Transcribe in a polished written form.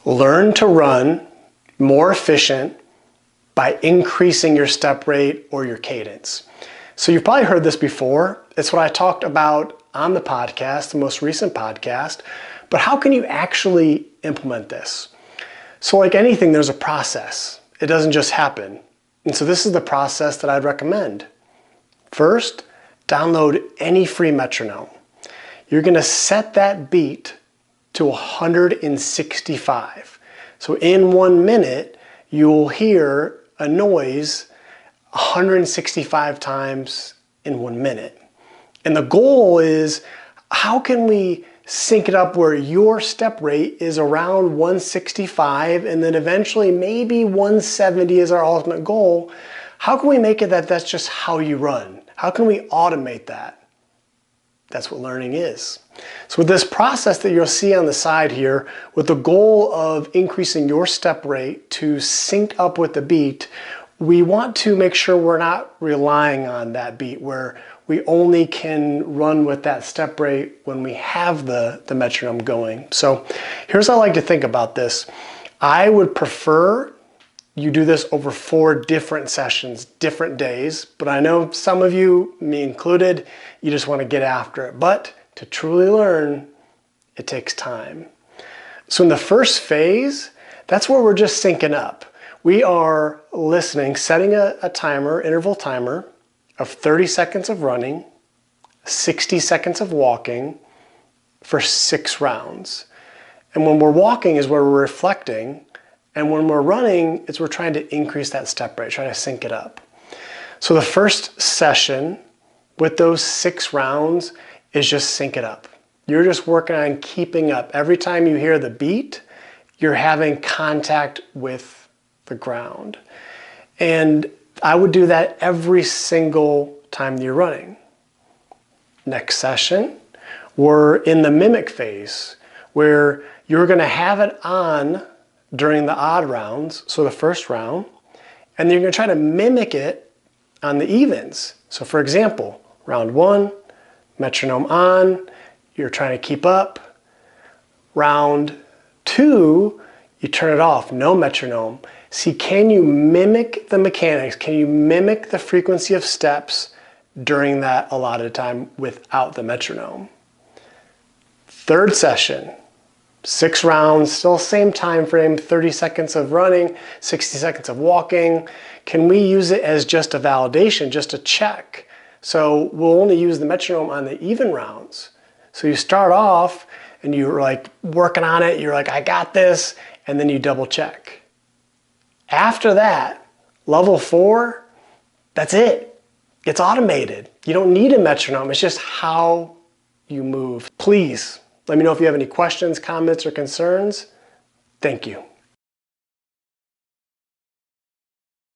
Learn to run more efficient by increasing your step rate or your cadence. So you've probably heard this before. It's what I talked about on the podcast, the most recent podcast, but how can you actually implement this? So like anything, there's a process. It doesn't just happen. And so this is the process that I'd recommend. First, download any free metronome. You're gonna set that beat to 165. So in 1 minute, you'll hear a noise 165 times in 1 minute. And the goal is, how can we sync it up where your step rate is around 165 and then eventually maybe 170 is our ultimate goal? How can we make it that that's just how you run? How can we automate that? That's what learning is. So with this process that you'll see on the side here, with the goal of increasing your step rate to sync up with the beat, we want to make sure we're not relying on that beat where we only can run with that step rate when we have the metronome going. So here's how I like to think about this. I would prefer you do this over 4 different sessions, different days, but I know some of you, me included, you just want to get after it. But to truly learn, it takes time. So in the first phase, that's where we're just syncing up. We are listening, setting a timer, interval timer of 30 seconds of running, 60 seconds of walking for 6 rounds. And when we're walking is where we're reflecting. And when we're running, it's we're trying to increase that step rate, trying to sync it up. So the first session with those 6 rounds is just sync it up. You're just working on keeping up. Every time you hear the beat, you're having contact with the ground. And I would do that every single time you're running. Next session, we're in the mimic phase where you're gonna have it on during the odd rounds, so the first round, and then you're gonna try to mimic it on the evens. So for example, round 1, metronome on, you're trying to keep up. Round 2, you turn it off, no metronome. See, can you mimic the mechanics? Can you mimic the frequency of steps during that allotted time without the metronome? Third session, 6 rounds, still same time frame, 30 seconds of running, 60 seconds of walking. Can we use it as just a validation, just a check? So we'll only use the metronome on the even rounds. So you start off and you're like working on it, you're like, I got this, and then you double check. After that, level 4, that's it. It's automated. You don't need a metronome, it's just how you move. Please, let me know if you have any questions, comments, or concerns. Thank you.